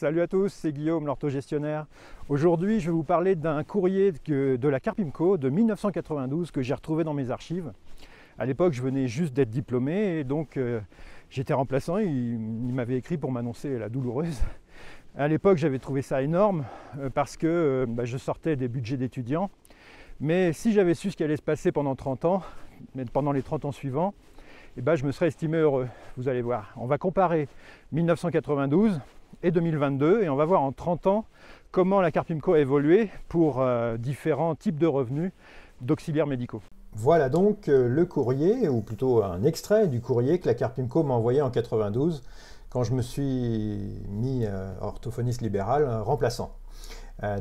Salut à tous, c'est Guillaume, l'orthogestionnaire. Aujourd'hui, je vais vous parler d'un courrier de la Carpimco de 1992 que j'ai retrouvé dans mes archives. À l'époque, je venais juste d'être diplômé et donc j'étais remplaçant. Il m'avait écrit pour m'annoncer la douloureuse. À l'époque, j'avais trouvé ça énorme parce que je sortais des budgets d'étudiants. Mais si j'avais su ce qui allait se passer pendant 30 ans, pendant les 30 ans suivants, je me serais estimé heureux. Vous allez voir. On va comparer 1992 et 2022 et on va voir en 30 ans comment la Carpimco a évolué pour différents types de revenus d'auxiliaires médicaux. Voilà donc le courrier, ou plutôt un extrait du courrier que la Carpimco m'a envoyé en 92 quand je me suis mis orthophoniste libéral remplaçant.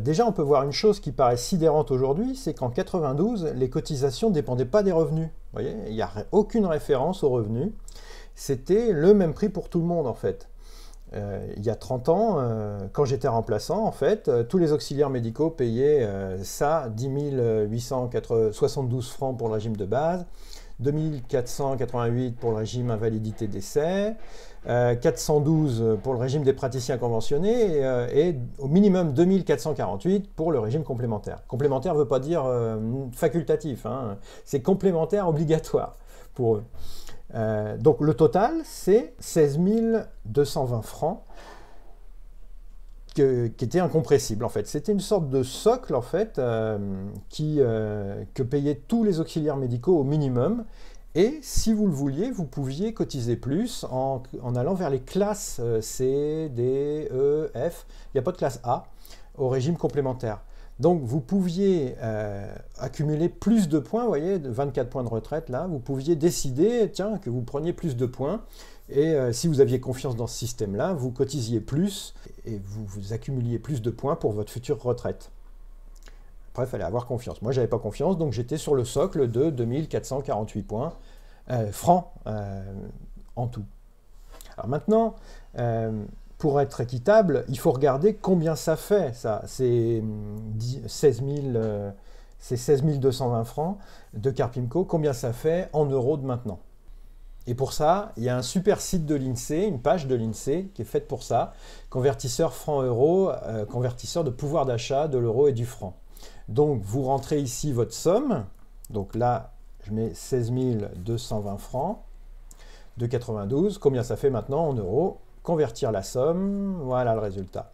Déjà, on peut voir une chose qui paraît sidérante aujourd'hui, c'est qu'en 92, les cotisations ne dépendaient pas des revenus. Vous voyez, il n'y a aucune référence aux revenus. C'était le même prix pour tout le monde en fait. Il y a 30 ans, quand j'étais remplaçant, en fait, tous les auxiliaires médicaux payaient 10 872 francs pour le régime de base, 2 488 pour le régime invalidité décès, 412 pour le régime des praticiens conventionnés et au minimum 2 448 pour le régime complémentaire. Complémentaire ne veut pas dire facultatif, hein, c'est complémentaire obligatoire pour eux. Donc le total, c'est 16 220 francs qui était incompressible en fait. C'était une sorte de socle en fait que payaient tous les auxiliaires médicaux au minimum. Et si vous le vouliez, vous pouviez cotiser plus en allant vers les classes C, D, E, F. Il n'y a pas de classe A au régime complémentaire. Donc vous pouviez accumuler plus de points, vous voyez, 24 points de retraite là, vous pouviez décider tiens, que vous preniez plus de points et si vous aviez confiance dans ce système-là, vous cotisiez plus et vous accumuliez plus de points pour votre future retraite. Après, il fallait avoir confiance. Moi, je n'avais pas confiance, donc j'étais sur le socle de 2 448 points francs en tout. Alors maintenant, pour être équitable, il faut regarder combien ça fait, ça. C'est 16 220 francs de Carpimco, combien ça fait en euros de maintenant. Et pour ça, il y a un super site de l'INSEE, une page de l'INSEE qui est faite pour ça, convertisseur franc-euro, convertisseur de pouvoir d'achat de l'euro et du franc. Donc vous rentrez ici votre somme, donc là je mets 16 220 francs de 92, combien ça fait maintenant en euros? Convertir la somme, voilà le résultat.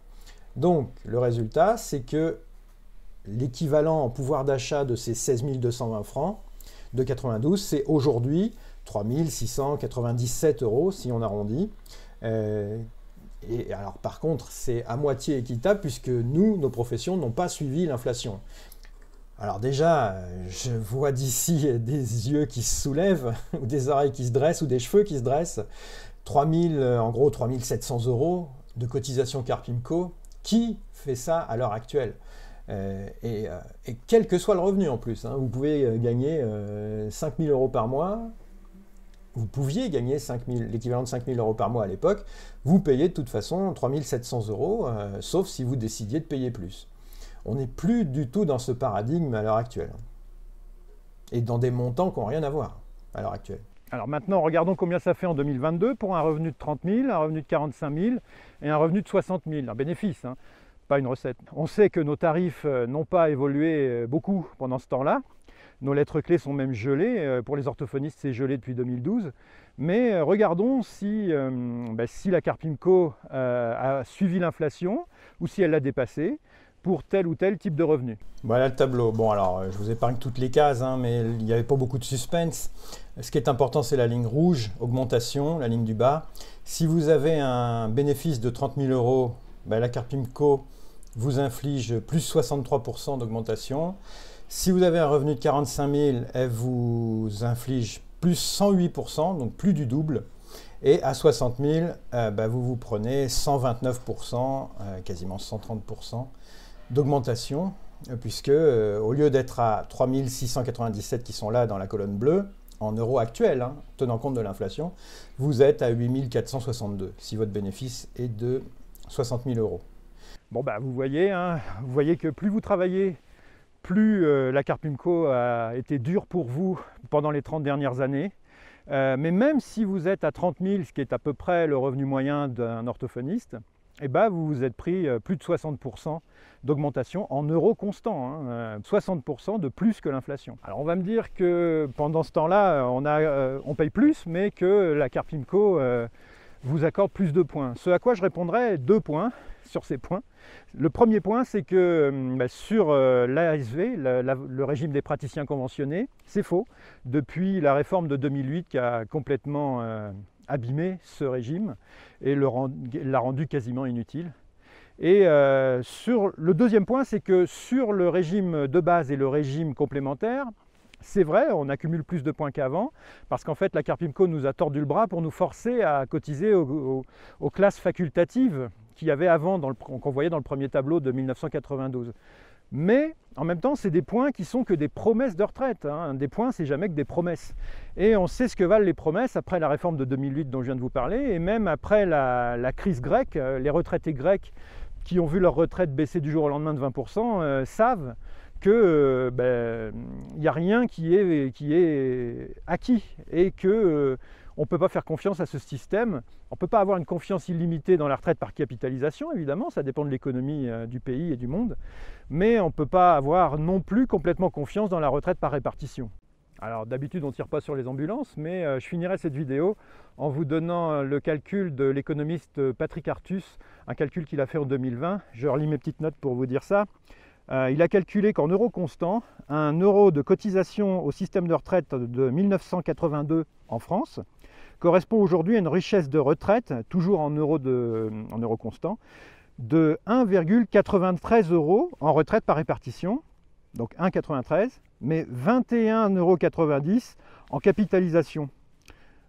Donc le résultat, c'est que l'équivalent en pouvoir d'achat de ces 16 220 francs de 92, c'est aujourd'hui 3 697 euros si on arrondit. Et alors par contre, c'est à moitié équitable puisque nous, nos professions n'ont pas suivi l'inflation. Alors déjà, je vois d'ici des yeux qui se soulèvent, ou des oreilles qui se dressent, ou des cheveux qui se dressent. En gros 3 700 euros de cotisation Carpimco. Qui fait ça à l'heure actuelle et quel que soit le revenu en plus, hein, vous pouvez gagner 5 000 euros par mois. Vous pouviez gagner l'équivalent de 5 000 euros par mois à l'époque. Vous payez de toute façon 3 700 euros, sauf si vous décidiez de payer plus. On n'est plus du tout dans ce paradigme à l'heure actuelle. Et dans des montants qui n'ont rien à voir à l'heure actuelle. Alors maintenant, regardons combien ça fait en 2022 pour un revenu de 30 000, un revenu de 45 000 et un revenu de 60 000. Un bénéfice, hein, pas une recette. On sait que nos tarifs n'ont pas évolué beaucoup pendant ce temps-là. Nos lettres clés sont même gelées. Pour les orthophonistes, c'est gelé depuis 2012. Mais regardons si la Carpimco a suivi l'inflation ou si elle l'a dépassée pour tel ou tel type de revenu. Voilà le tableau. Bon alors, je vous épargne toutes les cases, hein, mais il n'y avait pas beaucoup de suspense. Ce qui est important, c'est la ligne rouge, augmentation, la ligne du bas. Si vous avez un bénéfice de 30 000 euros, la Carpimco vous inflige plus 63% d'augmentation. Si vous avez un revenu de 45 000, elle vous inflige plus 108%, donc plus du double. Et à 60 000, vous prenez 129%, quasiment 130% d'augmentation, puisque au lieu d'être à 3 697 qui sont là dans la colonne bleue, en euros actuels, hein, tenant compte de l'inflation, vous êtes à 8 462 si votre bénéfice est de 60 000 euros. Bon, vous voyez que plus vous travaillez, plus la Carpimco a été dure pour vous pendant les 30 dernières années. Mais même si vous êtes à 30 000, ce qui est à peu près le revenu moyen d'un orthophoniste, et ben vous vous êtes pris plus de 60% d'augmentation en euros constants, hein, 60% de plus que l'inflation. Alors on va me dire que pendant ce temps-là, on paye plus, mais que la Carpimco vous accorde plus de points. Ce à quoi je répondrai 2 points sur ces points. Le premier point, c'est que sur l'ASV, le régime des praticiens conventionnés, c'est faux. Depuis la réforme de 2008 qui a complètement abîmé ce régime et l'a rendu quasiment inutile. Et sur le deuxième point, c'est que sur le régime de base et le régime complémentaire, c'est vrai, on accumule plus de points qu'avant, parce qu'en fait la Carpimco nous a tordu le bras pour nous forcer à cotiser aux classes facultatives qu'il y avait avant, qu'on voyait dans le premier tableau de 1992. Mais en même temps, c'est des points qui sont que des promesses de retraite. Hein. Des points, c'est jamais que des promesses. Et on sait ce que valent les promesses après la réforme de 2008 dont je viens de vous parler, et même après la crise grecque. Les retraités grecs qui ont vu leur retraite baisser du jour au lendemain de 20% savent qu'il n'y a rien qui est acquis et que on ne peut pas faire confiance à ce système. On ne peut pas avoir une confiance illimitée dans la retraite par capitalisation, évidemment, ça dépend de l'économie du pays et du monde, mais on ne peut pas avoir non plus complètement confiance dans la retraite par répartition. Alors d'habitude on ne tire pas sur les ambulances, mais je finirai cette vidéo en vous donnant le calcul de l'économiste Patrick Artus, un calcul qu'il a fait en 2020. Je relis mes petites notes pour vous dire ça. Il a calculé qu'en euros constants, 1 euro de cotisation au système de retraite de 1982 en France correspond aujourd'hui à une richesse de retraite, toujours en euros constants, de 1,93 € en retraite par répartition, donc 1,93, mais 21,90 € en capitalisation,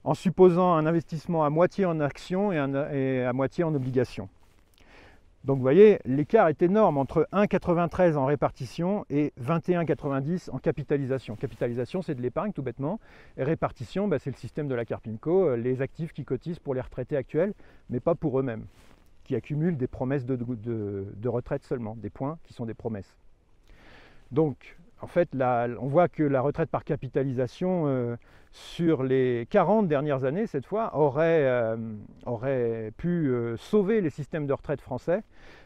en supposant un investissement à moitié en actions et à moitié en obligations. Donc vous voyez, l'écart est énorme entre 1,93 en répartition et 21,90 en capitalisation. Capitalisation, c'est de l'épargne tout bêtement, et répartition, c'est le système de la Carpimco, les actifs qui cotisent pour les retraités actuels, mais pas pour eux-mêmes, qui accumulent des promesses de retraite seulement, des points qui sont des promesses. Donc, en fait, on voit que la retraite par capitalisation, sur les 40 dernières années, cette fois, aurait pu sauver les systèmes de retraite français.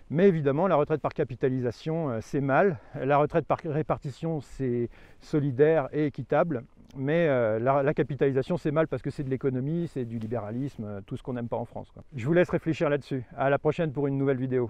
Mais évidemment, la retraite par capitalisation, c'est mal. La retraite par répartition, c'est solidaire et équitable. Mais la capitalisation, c'est mal parce que c'est de l'économie, c'est du libéralisme, tout ce qu'on n'aime pas en France, quoi. Je vous laisse réfléchir là-dessus. À la prochaine pour une nouvelle vidéo.